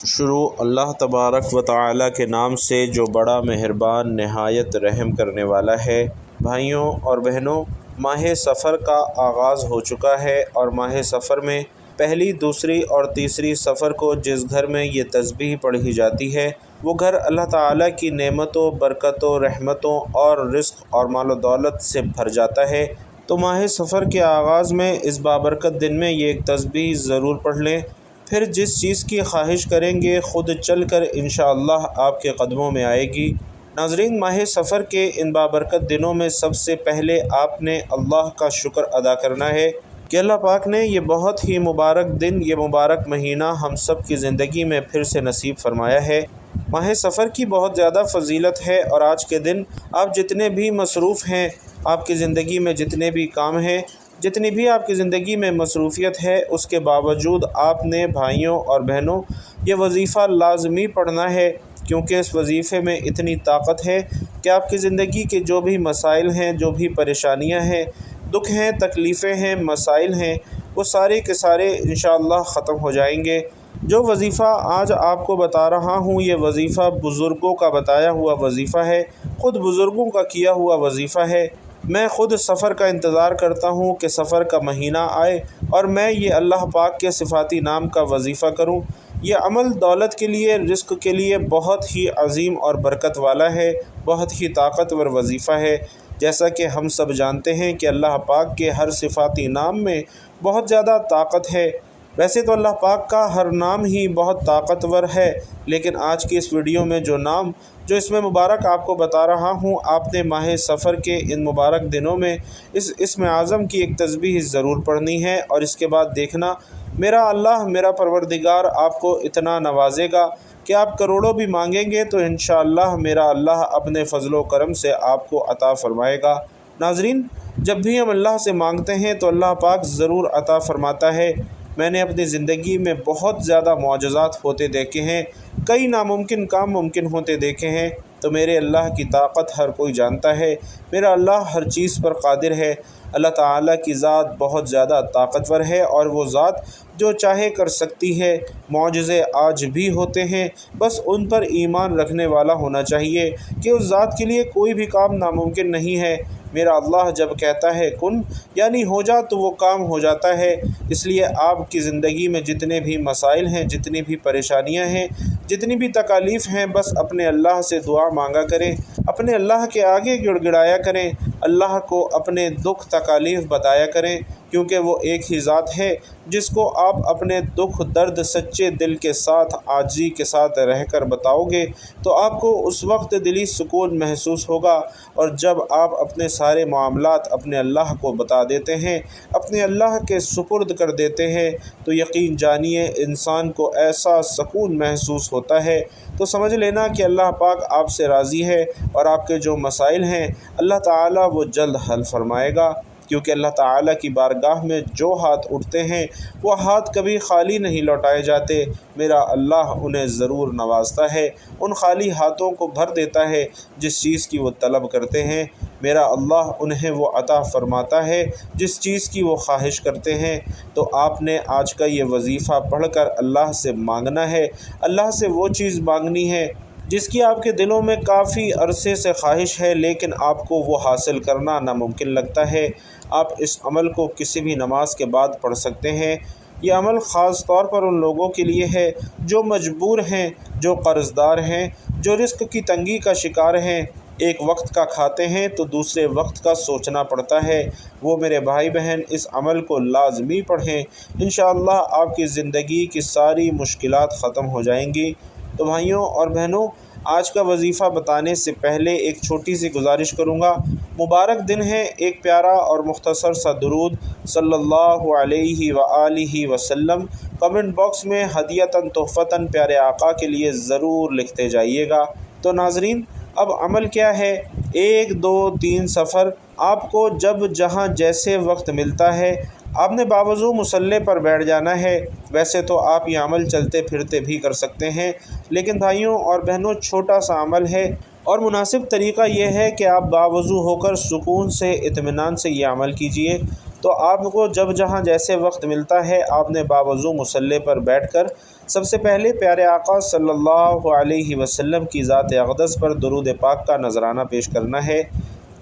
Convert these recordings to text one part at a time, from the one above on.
شروع اللہ تبارک و تعالی کے نام سے جو بڑا مہربان نہایت رحم کرنے والا ہے۔ بھائیوں اور بہنوں، ماہ سفر کا آغاز ہو چکا ہے اور ماہ سفر میں پہلی، دوسری اور تیسری سفر کو جس گھر میں یہ تسبیح پڑھی جاتی ہے وہ گھر اللہ تعالیٰ کی نعمتوں، برکتوں، رحمتوں اور رزق اور مال و دولت سے بھر جاتا ہے۔ تو ماہ سفر کے آغاز میں اس بابرکت دن میں یہ ایک تسبیح ضرور پڑھ لیں، پھر جس چیز کی خواہش کریں گے خود چل کر انشاءاللہ آپ کے قدموں میں آئے گی۔ ناظرین، ماہ سفر کے ان بابرکت دنوں میں سب سے پہلے آپ نے اللہ کا شکر ادا کرنا ہے کہ اللہ پاک نے یہ بہت ہی مبارک دن، یہ مبارک مہینہ ہم سب کی زندگی میں پھر سے نصیب فرمایا ہے۔ ماہ سفر کی بہت زیادہ فضیلت ہے اور آج کے دن آپ جتنے بھی مصروف ہیں، آپ کی زندگی میں جتنے بھی کام ہیں، جتنی بھی آپ کی زندگی میں مصروفیت ہے، اس کے باوجود آپ نے بھائیوں اور بہنوں یہ وظیفہ لازمی پڑھنا ہے، کیونکہ اس وظیفے میں اتنی طاقت ہے کہ آپ کی زندگی کے جو بھی مسائل ہیں، جو بھی پریشانیاں ہیں، دکھ ہیں، تکلیفیں ہیں، مسائل ہیں، وہ سارے کے سارے انشاءاللہ ختم ہو جائیں گے۔ جو وظیفہ آج آپ کو بتا رہا ہوں یہ وظیفہ بزرگوں کا بتایا ہوا وظیفہ ہے، خود بزرگوں کا کیا ہوا وظیفہ ہے۔ میں خود سفر کا انتظار کرتا ہوں کہ سفر کا مہینہ آئے اور میں یہ اللہ پاک کے صفاتی نام کا وظیفہ کروں۔ یہ عمل دولت کے لیے، رزق کے لیے بہت ہی عظیم اور برکت والا ہے، بہت ہی طاقتور وظیفہ ہے۔ جیسا کہ ہم سب جانتے ہیں کہ اللہ پاک کے ہر صفاتی نام میں بہت زیادہ طاقت ہے۔ ویسے تو اللہ پاک کا ہر نام ہی بہت طاقتور ہے، لیکن آج کی اس ویڈیو میں جو اس میں مبارک آپ کو بتا رہا ہوں، آپ نے ماہ سفر کے ان مبارک دنوں میں اس اسم اعظم کی ایک تسبیح ضرور پڑھنی ہے، اور اس کے بعد دیکھنا میرا اللہ، میرا پروردگار آپ کو اتنا نوازے گا کہ آپ کروڑوں بھی مانگیں گے تو انشاءاللہ میرا اللہ اپنے فضل و کرم سے آپ کو عطا فرمائے گا۔ ناظرین، جب بھی ہم اللہ سے مانگتے ہیں تو اللہ پاک ضرور عطا فرماتا ہے۔ میں نے اپنی زندگی میں بہت زیادہ معجزات ہوتے دیکھے ہیں، کئی ناممکن کام ممکن ہوتے دیکھے ہیں، تو میرے اللہ کی طاقت ہر کوئی جانتا ہے۔ میرا اللہ ہر چیز پر قادر ہے۔ اللہ تعالیٰ کی ذات بہت زیادہ طاقتور ہے اور وہ ذات جو چاہے کر سکتی ہے۔ معجزے آج بھی ہوتے ہیں، بس ان پر ایمان رکھنے والا ہونا چاہیے کہ اس ذات کے لیے کوئی بھی کام ناممکن نہیں ہے۔ میرا اللہ جب کہتا ہے کن یعنی ہو جا تو وہ کام ہو جاتا ہے۔ اس لیے آپ کی زندگی میں جتنے بھی مسائل ہیں، جتنی بھی پریشانیاں ہیں، جتنی بھی تکالیف ہیں، بس اپنے اللہ سے دعا مانگا کریں، اپنے اللہ کے آگے گڑ گڑایا کریں، اللہ کو اپنے دکھ تکالیف بتایا کریں، کیونکہ وہ ایک ہی ذات ہے جس کو آپ اپنے دکھ درد سچے دل کے ساتھ، عاجزی کے ساتھ رہ کر بتاؤ گے تو آپ کو اس وقت دلی سکون محسوس ہوگا۔ اور جب آپ اپنے سارے معاملات اپنے اللہ کو بتا دیتے ہیں، اپنے اللہ کے سپرد کر دیتے ہیں، تو یقین جانیے انسان کو ایسا سکون محسوس ہوتا ہے، تو سمجھ لینا کہ اللہ پاک آپ سے راضی ہے اور آپ کے جو مسائل ہیں اللہ تعالیٰ وہ جلد حل فرمائے گا، کیونکہ اللہ تعالیٰ کی بارگاہ میں جو ہاتھ اٹھتے ہیں وہ ہاتھ کبھی خالی نہیں لوٹائے جاتے۔ میرا اللہ انہیں ضرور نوازتا ہے، ان خالی ہاتھوں کو بھر دیتا ہے جس چیز کی وہ طلب کرتے ہیں۔ میرا اللہ انہیں وہ عطا فرماتا ہے جس چیز کی وہ خواہش کرتے ہیں۔ تو آپ نے آج کا یہ وظیفہ پڑھ کر اللہ سے مانگنا ہے، اللہ سے وہ چیز مانگنی ہے جس کی آپ کے دلوں میں کافی عرصے سے خواہش ہے، لیکن آپ کو وہ حاصل کرنا ناممکن لگتا ہے۔ آپ اس عمل کو کسی بھی نماز کے بعد پڑھ سکتے ہیں۔ یہ عمل خاص طور پر ان لوگوں کے لیے ہے جو مجبور ہیں، جو قرض دار ہیں، جو رزق کی تنگی کا شکار ہیں، ایک وقت کا کھاتے ہیں تو دوسرے وقت کا سوچنا پڑتا ہے۔ وہ میرے بھائی بہن اس عمل کو لازمی پڑھیں، انشاءاللہ آپ کی زندگی کی ساری مشکلات ختم ہو جائیں گی۔ تو بھائیوں اور بہنوں، آج کا وظیفہ بتانے سے پہلے ایک چھوٹی سی گزارش کروں گا۔ مبارک دن ہے، ایک پیارا اور مختصر سا درود صلی اللہ علیہ وآلہ وسلم کمنٹ باکس میں ہدیۃً تحفۃً پیارے آقا کے لیے ضرور لکھتے جائیے گا۔ تو ناظرین، اب عمل کیا ہے؟ 1، 2، 3 سفر آپ کو جب جہاں جیسے وقت ملتا ہے آپ نے باوضو مصلی پر بیٹھ جانا ہے۔ ویسے تو آپ یہ عمل چلتے پھرتے بھی کر سکتے ہیں، لیکن بھائیوں اور بہنوں چھوٹا سا عمل ہے اور مناسب طریقہ یہ ہے کہ آپ باوضو ہو کر سکون سے، اطمینان سے یہ عمل کیجئے۔ تو آپ کو جب جہاں جیسے وقت ملتا ہے آپ نے باوضو مصلی پر بیٹھ کر سب سے پہلے پیارے آقا صلی اللہ علیہ وسلم کی ذات اقدس پر درود پاک کا نذرانہ پیش کرنا ہے۔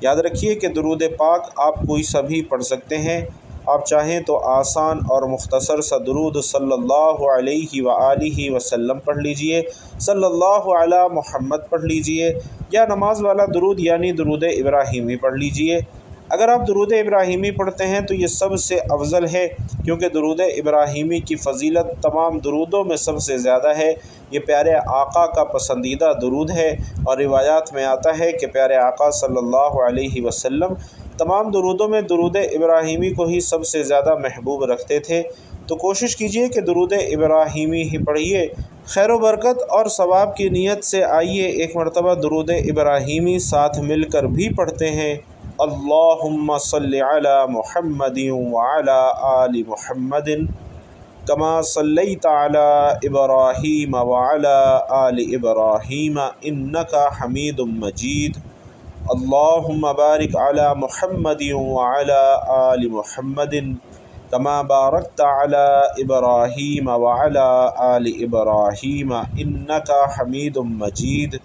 یاد رکھیے کہ درود پاک آپ کوئی سا بھی پڑھ سکتے ہیں۔ آپ چاہیں تو آسان اور مختصر سا درود صلی اللہ علیہ وآلہ وسلم پڑھ لیجئے، صلی اللہ علی محمد پڑھ لیجئے، یا نماز والا درود یعنی درود ابراہیمی پڑھ لیجئے۔ اگر آپ درود ابراہیمی پڑھتے ہیں تو یہ سب سے افضل ہے، کیونکہ درود ابراہیمی کی فضیلت تمام درودوں میں سب سے زیادہ ہے۔ یہ پیارے آقا کا پسندیدہ درود ہے، اور روایات میں آتا ہے کہ پیارے آقا صلی اللہ علیہ وسلم تمام درودوں میں درود ابراہیمی کو ہی سب سے زیادہ محبوب رکھتے تھے۔ تو کوشش کیجئے کہ درود ابراہیمی ہی پڑھیے۔ خیر و برکت اور ثواب کی نیت سے آئیے ایک مرتبہ درود ابراہیمی ساتھ مل کر بھی پڑھتے ہیں۔ اللہم صلی علی محمد وعلی آل محمد کما صلیت علی ابراہیم وعلی آل ابراہیم انک حمید مجید۔ اللہم بارک علی محمد وعلی آل محمد کما بارکت علی ابراہیم وعلی آل ابراہیم انک حمید مجید۔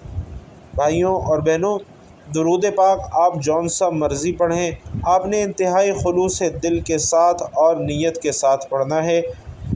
بھائیوں اور بہنوں، درود پاک آپ جون سا مرضی پڑھیں، آپ نے انتہائی خلوص دل کے ساتھ اور نیت کے ساتھ پڑھنا ہے۔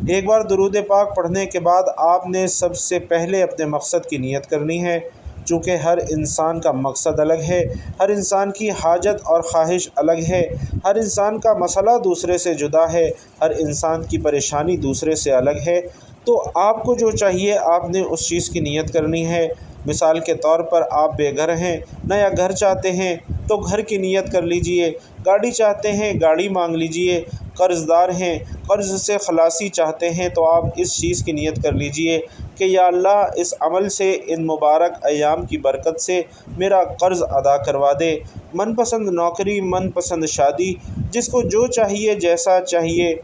ایک بار درود پاک پڑھنے کے بعد آپ نے سب سے پہلے اپنے مقصد کی نیت کرنی ہے، چونکہ ہر انسان کا مقصد الگ ہے، ہر انسان کی حاجت اور خواہش الگ ہے، ہر انسان کا مسئلہ دوسرے سے جدا ہے، ہر انسان کی پریشانی دوسرے سے الگ ہے۔ تو آپ کو جو چاہیے آپ نے اس چیز کی نیت کرنی ہے۔ مثال کے طور پر آپ بے گھر ہیں، نیا گھر چاہتے ہیں تو گھر کی نیت کر لیجئے، گاڑی چاہتے ہیں گاڑی مانگ لیجئے، قرض دار ہیں قرض سے خلاصی چاہتے ہیں تو آپ اس چیز کی نیت کر لیجئے کہ یا اللہ اس عمل سے، ان مبارک ایام کی برکت سے میرا قرض ادا کروا دے۔ من پسند نوکری، من پسند شادی، جس کو جو چاہیے جیسا چاہیے،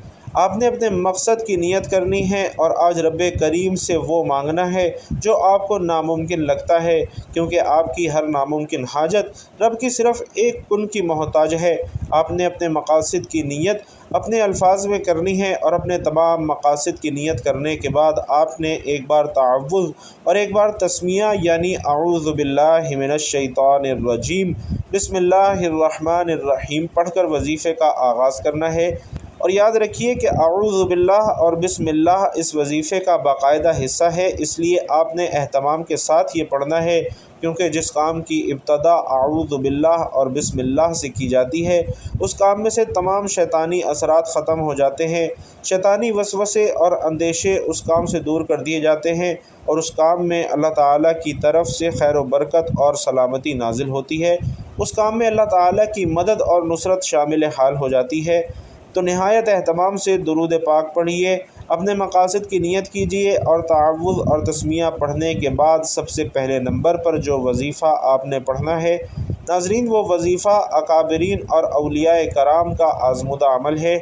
آپ نے اپنے مقصد کی نیت کرنی ہے اور آج رب کریم سے وہ مانگنا ہے جو آپ کو ناممکن لگتا ہے، کیونکہ آپ کی ہر ناممکن حاجت رب کی صرف ایک کن کی محتاج ہے۔ آپ نے اپنے مقاصد کی نیت اپنے الفاظ میں کرنی ہے، اور اپنے تمام مقاصد کی نیت کرنے کے بعد آپ نے ایک بار تعوذ اور ایک بار تسمیہ یعنی اعوذ باللہ من الشیطان الرجیم بسم اللہ الرحمن الرحیم پڑھ کر وظیفے کا آغاز کرنا ہے۔ اور یاد رکھیے کہ اعوذ باللہ اور بسم اللہ اس وظیفے کا باقاعدہ حصہ ہے، اس لیے آپ نے اہتمام کے ساتھ یہ پڑھنا ہے، کیونکہ جس کام کی ابتدا اعوذ باللہ اور بسم اللہ سے کی جاتی ہے اس کام میں سے تمام شیطانی اثرات ختم ہو جاتے ہیں، شیطانی وسوسے اور اندیشے اس کام سے دور کر دیے جاتے ہیں، اور اس کام میں اللہ تعالیٰ کی طرف سے خیر و برکت اور سلامتی نازل ہوتی ہے، اس کام میں اللہ تعالیٰ کی مدد اور نصرت شامل حال ہو جاتی ہے۔ تو نہایت اہتمام سے درود پاک پڑھیے، اپنے مقاصد کی نیت کیجیے، اور تعوذ اور تسمیہ پڑھنے کے بعد سب سے پہلے نمبر پر جو وظیفہ آپ نے پڑھنا ہے، ناظرین وہ وظیفہ اکابرین اور اولیاء کرام کا آزمودہ عمل ہے،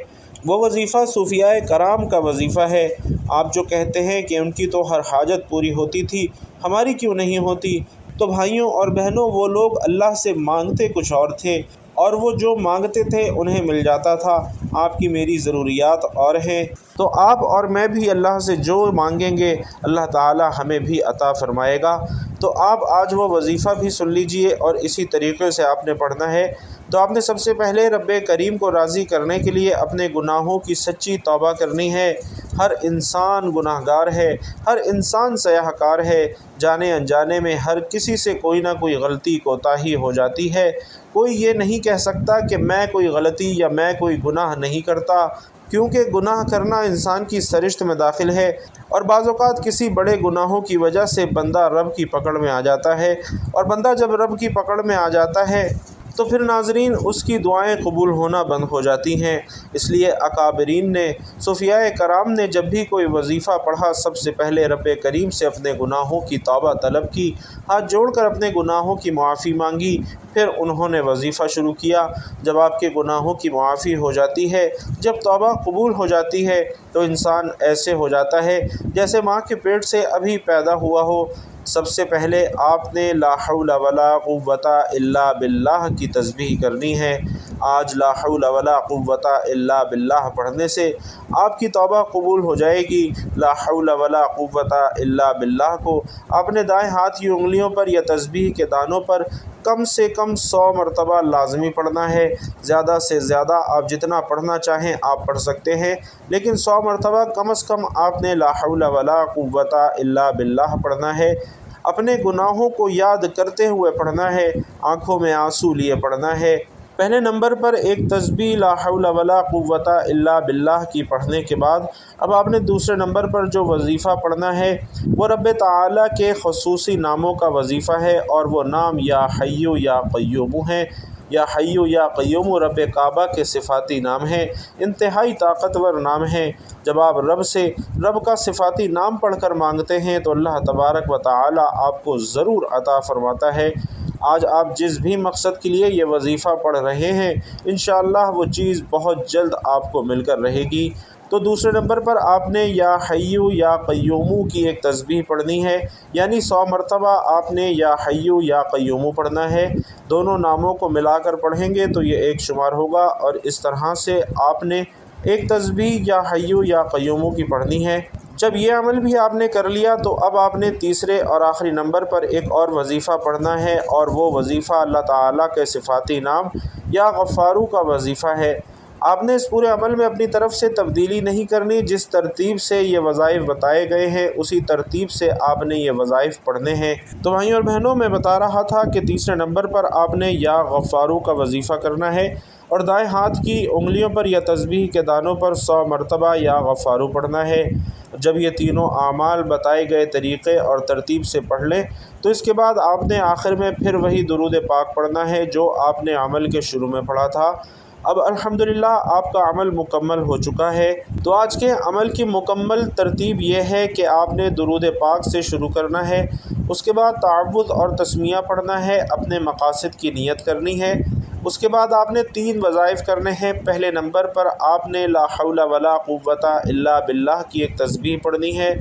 وہ وظیفہ صوفیاء کرام کا وظیفہ ہے۔ آپ جو کہتے ہیں کہ ان کی تو ہر حاجت پوری ہوتی تھی، ہماری کیوں نہیں ہوتی؟ تو بھائیوں اور بہنوں، وہ لوگ اللہ سے مانگتے کچھ اور تھے، اور وہ جو مانگتے تھے انہیں مل جاتا تھا۔ آپ کی میری ضروریات اور ہیں، تو آپ اور میں بھی اللہ سے جو مانگیں گے اللہ تعالی ہمیں بھی عطا فرمائے گا۔ تو آپ آج وہ وظیفہ بھی سن لیجئے، اور اسی طریقے سے آپ نے پڑھنا ہے۔ تو آپ نے سب سے پہلے رب کریم کو راضی کرنے کے لیے اپنے گناہوں کی سچی توبہ کرنی ہے۔ ہر انسان گناہ گار ہے، ہر انسان سیاہ کار ہے، جانے انجانے میں ہر کسی سے کوئی نہ کوئی غلطی کوتاہی ہو جاتی ہے۔ کوئی یہ نہیں کہہ سکتا کہ میں کوئی غلطی یا میں کوئی گناہ نہیں کرتا، کیونکہ گناہ کرنا انسان کی سرشت میں داخل ہے، اور بعض اوقات کسی بڑے گناہوں کی وجہ سے بندہ رب کی پکڑ میں آ جاتا ہے، اور بندہ جب رب کی پکڑ میں آ جاتا ہے تو پھر ناظرین اس کی دعائیں قبول ہونا بند ہو جاتی ہیں۔ اس لیے اکابرین نے، صوفیاء کرام نے جب بھی کوئی وظیفہ پڑھا سب سے پہلے رب کریم سے اپنے گناہوں کی توبہ طلب کی، ہاتھ جوڑ کر اپنے گناہوں کی معافی مانگی، پھر انہوں نے وظیفہ شروع کیا۔ جب آپ کے گناہوں کی معافی ہو جاتی ہے، جب توبہ قبول ہو جاتی ہے، تو انسان ایسے ہو جاتا ہے جیسے ماں کے پیٹ سے ابھی پیدا ہوا ہو۔ سب سے پہلے آپ نے لا حول ولا قوت الا باللہ کی تسبیح کرنی ہے۔ آج لا حول ولا قوت الا باللہ پڑھنے سے آپ کی توبہ قبول ہو جائے گی۔ لا حول ولا قوت الا باللہ کو آپ نے دائیں ہاتھ کی انگلیوں پر یا تسبیح کے دانوں پر کم سے کم 100 مرتبہ لازمی پڑھنا ہے۔ زیادہ سے زیادہ آپ جتنا پڑھنا چاہیں آپ پڑھ سکتے ہیں، لیکن 100 مرتبہ کم از کم آپ نے لا حول ولا قوت الا باللہ پڑھنا ہے۔ اپنے گناہوں کو یاد کرتے ہوئے پڑھنا ہے، آنکھوں میں آنسو لیے پڑھنا ہے۔ پہلے نمبر پر ایک تسبیح لا حول ولا قوت الا باللہ کی پڑھنے کے بعد اب آپ نے دوسرے نمبر پر جو وظیفہ پڑھنا ہے وہ رب تعالیٰ کے خصوصی ناموں کا وظیفہ ہے، اور وہ نام یا حی یا قیوم ہیں۔ یا حی یا قیوم رب کعبہ کے صفاتی نام ہیں، انتہائی طاقتور نام ہیں۔ جب آپ رب کا صفاتی نام پڑھ کر مانگتے ہیں تو اللہ تبارک و تعالی آپ کو ضرور عطا فرماتا ہے۔ آج آپ جس بھی مقصد کے لیے یہ وظیفہ پڑھ رہے ہیں انشاءاللہ وہ چیز بہت جلد آپ کو مل کر رہے گی۔ تو دوسرے نمبر پر آپ نے یا حی یا قیوم کی ایک تسبیح پڑھنی ہے، یعنی 100 مرتبہ آپ نے یا حی یا قیوم پڑھنا ہے۔ دونوں ناموں کو ملا کر پڑھیں گے تو یہ ایک شمار ہوگا، اور اس طرح سے آپ نے ایک تسبیح یا حی یا قیوم کی پڑھنی ہے۔ جب یہ عمل بھی آپ نے کر لیا تو اب آپ نے تیسرے اور آخری نمبر پر ایک اور وظیفہ پڑھنا ہے، اور وہ وظیفہ اللہ تعالیٰ کے صفاتی نام یا غفارو کا وظیفہ ہے۔ آپ نے اس پورے عمل میں اپنی طرف سے تبدیلی نہیں کرنی، جس ترتیب سے یہ وظائف بتائے گئے ہیں اسی ترتیب سے آپ نے یہ وظائف پڑھنے ہیں۔ تو بھائیوں اور بہنوں، میں بتا رہا تھا کہ تیسرے نمبر پر آپ نے یا غفارو کا وظیفہ کرنا ہے، اور دائیں ہاتھ کی انگلیوں پر یا تسبیح کے دانوں پر 100 مرتبہ یا غفارو پڑھنا ہے۔ جب یہ تینوں اعمال بتائے گئے طریقے اور ترتیب سے پڑھ لیں تو اس کے بعد آپ نے آخر میں پھر وہی درود پاک پڑھنا ہے جو آپ نے عمل کے شروع میں پڑھا تھا۔ اب الحمدللہ آپ کا عمل مکمل ہو چکا ہے۔ تو آج کے عمل کی مکمل ترتیب یہ ہے کہ آپ نے درود پاک سے شروع کرنا ہے، اس کے بعد تعوذ اور تسمیہ پڑھنا ہے، اپنے مقاصد کی نیت کرنی ہے۔ اس کے بعد آپ نے 3 وظائف کرنے ہیں۔ پہلے نمبر پر آپ نے لا حول ولا قوت الا باللہ کی ایک تسبیح پڑھنی ہے۔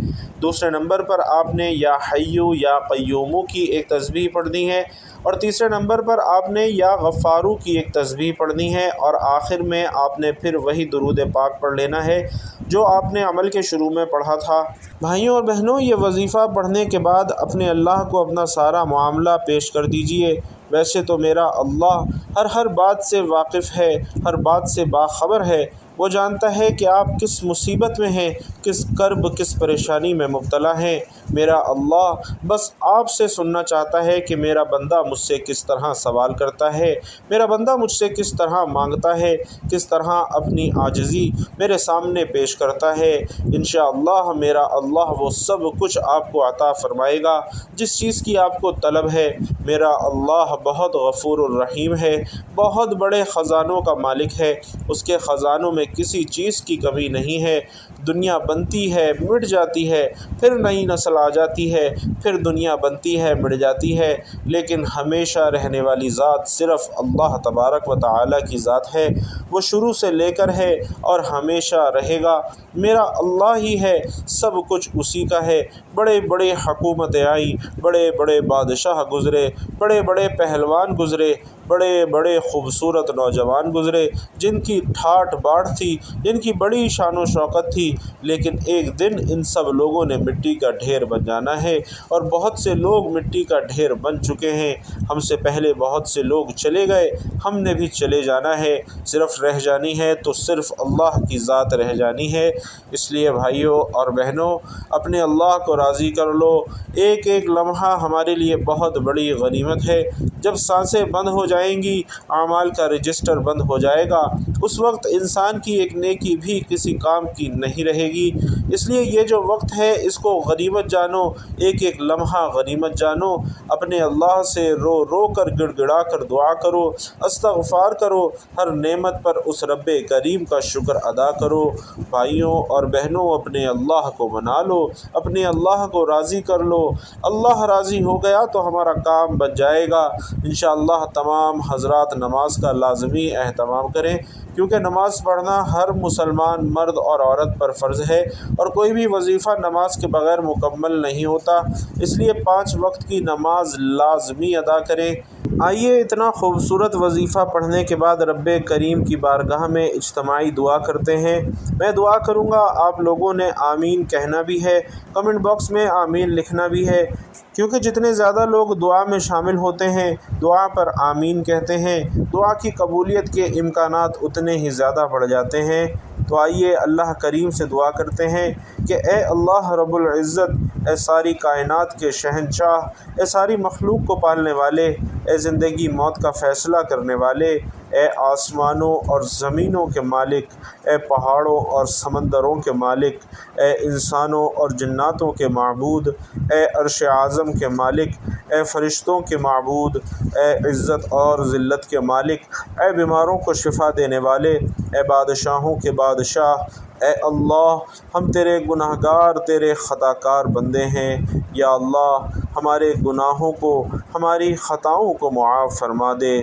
دوسرے نمبر پر آپ نے یا حی یا قیوم کی ایک تسبیح پڑھنی ہے، اور تیسرے نمبر پر آپ نے یا غفارو کی ایک تسبیح پڑھنی ہے، اور آخر میں آپ نے پھر وہی درود پاک پڑھ لینا ہے جو آپ نے عمل کے شروع میں پڑھا تھا۔ بھائیوں اور بہنوں، یہ وظیفہ پڑھنے کے بعد اپنے اللہ کو اپنا سارا معاملہ پیش کر دیجئے۔ ویسے تو میرا اللہ ہر بات سے واقف ہے، ہر بات سے باخبر ہے۔ وہ جانتا ہے کہ آپ کس مصیبت میں ہیں، کس کرب کس پریشانی میں مبتلا ہیں۔ میرا اللہ بس آپ سے سننا چاہتا ہے کہ میرا بندہ مجھ سے کس طرح سوال کرتا ہے، میرا بندہ مجھ سے کس طرح مانگتا ہے، کس طرح اپنی عاجزی میرے سامنے پیش کرتا ہے۔ انشاءاللہ میرا اللہ وہ سب کچھ آپ کو عطا فرمائے گا جس چیز کی آپ کو طلب ہے۔ میرا اللہ بہت غفور الرحیم ہے، بہت بڑے خزانوں کا مالک ہے، اس کے خزانوں میں کسی چیز کی کمی نہیں ہے۔ دنیا بنتی ہے، مٹ جاتی ہے، پھر نئی نسل آ جاتی ہے، پھر دنیا بنتی ہے، مٹ جاتی ہے، لیکن ہمیشہ رہنے والی ذات صرف اللہ تبارک و تعالی کی ذات ہے۔ وہ شروع سے لے کر ہے اور ہمیشہ رہے گا۔ میرا اللہ ہی ہے، سب کچھ اسی کا ہے۔ بڑے بڑے حکومتیں آئیں، بڑے بڑے بادشاہ گزرے، بڑے بڑے پہلوان گزرے، بڑے بڑے خوبصورت نوجوان گزرے جن کی ٹھاٹ باٹھ تھی، جن کی بڑی شان و شوکت تھی، لیکن ایک دن ان سب لوگوں نے مٹی کا ڈھیر بن جانا ہے، اور بہت سے لوگ مٹی کا ڈھیر بن چکے ہیں۔ ہم سے پہلے بہت سے لوگ چلے گئے، ہم نے بھی چلے جانا ہے، صرف رہ جانی ہے تو صرف اللہ کی ذات رہ جانی ہے۔ اس لیے بھائیوں اور بہنوں، اپنے اللہ کو راضی کر لو۔ ایک ایک لمحہ ہمارے لیے بہت بڑی غنیمت ہے۔ جب سانسیں بند ہو جائیں گی، اعمال کا رجسٹر بند ہو جائے گا، اس وقت انسان کی ایک نیکی بھی کسی کام کی نہیں رہے گی۔ اس لیے یہ جو وقت ہے اس کو غنیمت جانو، ایک ایک لمحہ غنیمت جانو۔ اپنے اللہ سے رو رو کر گڑ گڑا کر دعا کرو، استغفار کرو، ہر نعمت پر اس رب کریم کا شکر ادا کرو۔ بھائیوں اور بہنوں، اپنے اللہ کو منا لو، اپنے اللہ کو راضی کر لو۔ اللہ راضی ہو گیا تو ہمارا کام بن جائے گا۔ انشاءاللہ تمام حضرات نماز کا لازمی اہتمام کریں۔ کیونکہ نماز پڑھنا ہر مسلمان مرد اور عورت پر فرض ہے اور کوئی بھی وظیفہ نماز کے بغیر مکمل نہیں ہوتا، اس لیے 5 وقت کی نماز لازمی ادا کریں۔ آئیے اتنا خوبصورت وظیفہ پڑھنے کے بعد رب کریم کی بارگاہ میں اجتماعی دعا کرتے ہیں۔ میں دعا کروں گا، آپ لوگوں نے آمین کہنا بھی ہے، کمنٹ باکس میں آمین لکھنا بھی ہے، کیونکہ جتنے زیادہ لوگ دعا میں شامل ہوتے ہیں، دعا پر آمین کہتے ہیں، دعا کی قبولیت کے امکانات اتنے ہی زیادہ بڑھ جاتے ہیں۔ تو آئیے اللہ کریم سے دعا کرتے ہیں کہ اے اللہ رب العزت، اے ساری کائنات کے شہنشاہ، اے ساری مخلوق کو پالنے والے، اے زندگی موت کا فیصلہ کرنے والے، اے آسمانوں اور زمینوں کے مالک، اے پہاڑوں اور سمندروں کے مالک، اے انسانوں اور جناتوں کے معبود، اے عرش اعظم کے مالک، اے فرشتوں کے معبود، اے عزت اور ذلت کے مالک، اے بیماروں کو شفا دینے والے، اے بادشاہوں کے بادشاہ، اے اللہ ہم تیرے گناہ گار، تیرے خطا کار بندے ہیں۔ یا اللہ ہمارے گناہوں کو، ہماری خطاؤں کو معاف فرما دے۔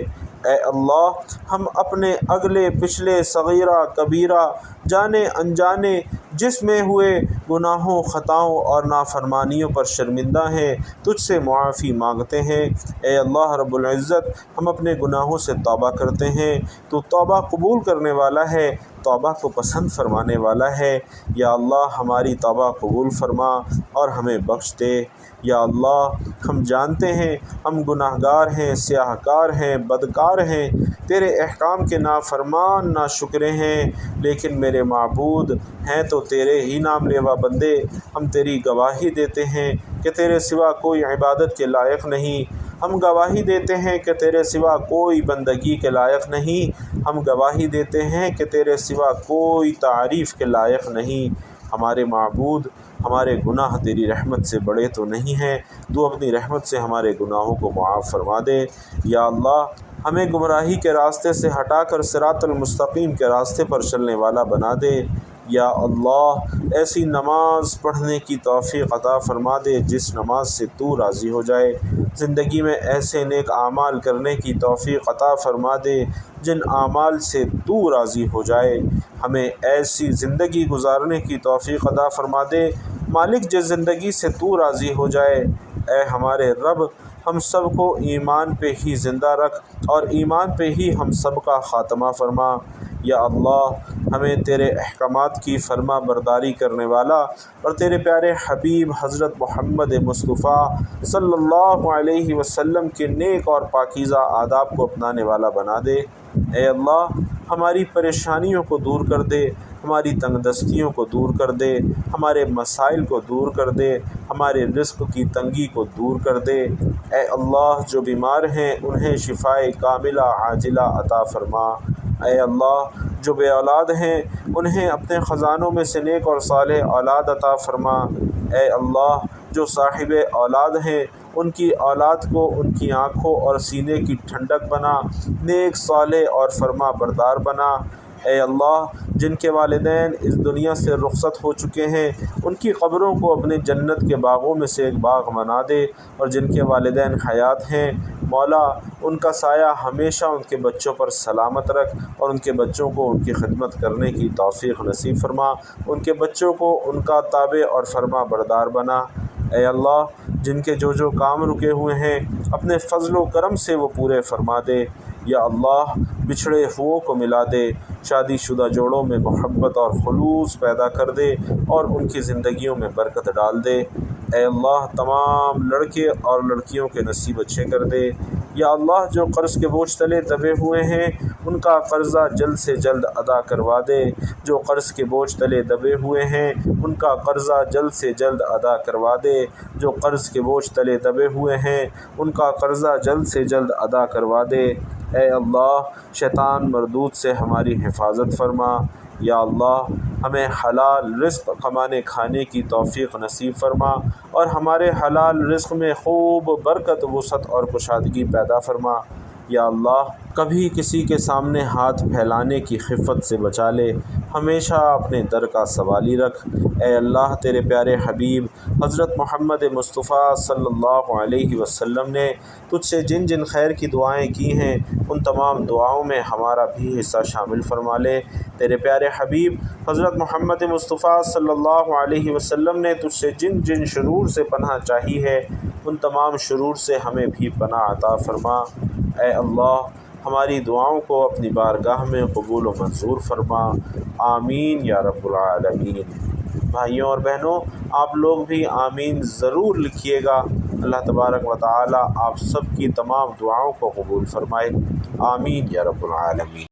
اے اللہ ہم اپنے اگلے پچھلے صغیرہ کبیرہ جانے انجانے جس میں ہوئے گناہوں، خطاؤں اور نافرمانیوں پر شرمندہ ہیں، تجھ سے معافی مانگتے ہیں۔ اے اللہ رب العزت ہم اپنے گناہوں سے توبہ کرتے ہیں، تو توبہ قبول کرنے والا ہے، توبہ کو پسند فرمانے والا ہے۔ یا اللہ ہماری توبہ قبول فرما اور ہمیں بخش دے۔ یا اللہ ہم جانتے ہیں ہم گناہ گار ہیں، سیاہ کار ہیں، بدکار ہیں، تیرے احکام کے نافرمان ناشکرے ہیں، لیکن میرے معبود ہیں تو تیرے ہی نام لیوا بندے، ہم تیری گواہی دیتے ہیں کہ تیرے سوا کوئی عبادت کے لائق نہیں، ہم گواہی دیتے ہیں کہ تیرے سوا کوئی بندگی کے لائق نہیں، ہم گواہی دیتے ہیں کہ تیرے سوا کوئی تعریف کے لائق نہیں۔ ہمارے معبود، ہمارے گناہ تیری رحمت سے بڑے تو نہیں ہیں، تو اپنی رحمت سے ہمارے گناہوں کو معاف فرما دے۔ یا اللہ ہمیں گمراہی کے راستے سے ہٹا کر صراط المستقیم کے راستے پر چلنے والا بنا دے۔ یا اللہ ایسی نماز پڑھنے کی توفیق عطا فرما دے جس نماز سے تو راضی ہو جائے، زندگی میں ایسے نیک اعمال کرنے کی توفیق عطا فرما دے جن اعمال سے تو راضی ہو جائے، ہمیں ایسی زندگی گزارنے کی توفیق عطا فرما دے مالک جس زندگی سے تو راضی ہو جائے۔ اے ہمارے رب ہم سب کو ایمان پہ ہی زندہ رکھ اور ایمان پہ ہی ہم سب کا خاتمہ فرما۔ یا اللہ ہمیں تیرے احکامات کی فرما برداری کرنے والا اور تیرے پیارے حبیب حضرت محمد مصطفیٰ صلی اللہ علیہ وسلم کے نیک اور پاکیزہ آداب کو اپنانے والا بنا دے۔ اے اللہ ہماری پریشانیوں کو دور کر دے، ہماری تنگ دستیوں کو دور کر دے، ہمارے مسائل کو دور کر دے، ہمارے رزق کی تنگی کو دور کر دے۔ اے اللہ جو بیمار ہیں انہیں شفائے کاملہ عاجلہ عطا فرما۔ اے اللہ جو بے اولاد ہیں انہیں اپنے خزانوں میں سے نیک اور صالح اولاد عطا فرما۔ اے اللہ جو صاحب اولاد ہیں ان کی اولاد کو ان کی آنکھوں اور سینے کی ٹھنڈک بنا، نیک صالح اور فرما بردار بنا۔ اے اللہ جن کے والدین اس دنیا سے رخصت ہو چکے ہیں ان کی قبروں کو اپنے جنت کے باغوں میں سے ایک باغ بنا دے، اور جن کے والدین حیات ہیں مولا ان کا سایہ ہمیشہ ان کے بچوں پر سلامت رکھ، اور ان کے بچوں کو ان کی خدمت کرنے کی توفیق نصیب فرما، ان کے بچوں کو ان کا تابع اور فرما بردار بنا۔ اے اللہ جن کے جو کام رکے ہوئے ہیں اپنے فضل و کرم سے وہ پورے فرما دے۔ یا اللہ بچھڑے ہو کو ملا دے، شادی شدہ جوڑوں میں محبت اور خلوص پیدا کر دے اور ان کی زندگیوں میں برکت ڈال دے۔ اے اللہ تمام لڑکے اور لڑکیوں کے نصیب اچھے کر دے۔ یا اللہ جو قرض کے بوجھ تلے دبے ہوئے ہیں ان کا قرضہ جلد سے جلد ادا کروا دے، جو قرض کے بوجھ تلے دبے ہوئے ہیں ان کا قرضہ جلد سے جلد ادا کروا دے، جو قرض کے بوجھ تلے دبے ہوئے ہیں ان کا قرضہ جلد سے جلد ادا کروا دے۔ اے اللہ شیطان مردود سے ہماری حفاظت فرما۔ یا اللہ ہمیں حلال رزق کمانے کھانے کی توفیق نصیب فرما اور ہمارے حلال رزق میں خوب برکت، وسعت اور کشادگی پیدا فرما۔ یا اللہ کبھی کسی کے سامنے ہاتھ پھیلانے کی خفت سے بچا لے، ہمیشہ اپنے در کا سوالی رکھ۔ اے اللہ تیرے پیارے حبیب حضرت محمد مصطفیٰ صلی اللہ علیہ وسلم نے تجھ سے جن جن خیر کی دعائیں کی ہیں ان تمام دعاؤں میں ہمارا بھی حصہ شامل فرما لے۔ تیرے پیارے حبیب حضرت محمد مصطفیٰ صلی اللہ علیہ وسلم نے تجھ سے جن جن شرور سے پناہ چاہی ہے ان تمام شرور سے ہمیں بھی پناہ عطا فرما۔ اے اللہ ہماری دعاؤں کو اپنی بارگاہ میں قبول و منظور فرما، آمین یا رب العالمین۔ بھائیوں اور بہنوں، آپ لوگ بھی آمین ضرور لکھیے گا۔ اللہ تبارک و تعالی آپ سب کی تمام دعاؤں کو قبول فرمائے، آمین یا رب العالمین۔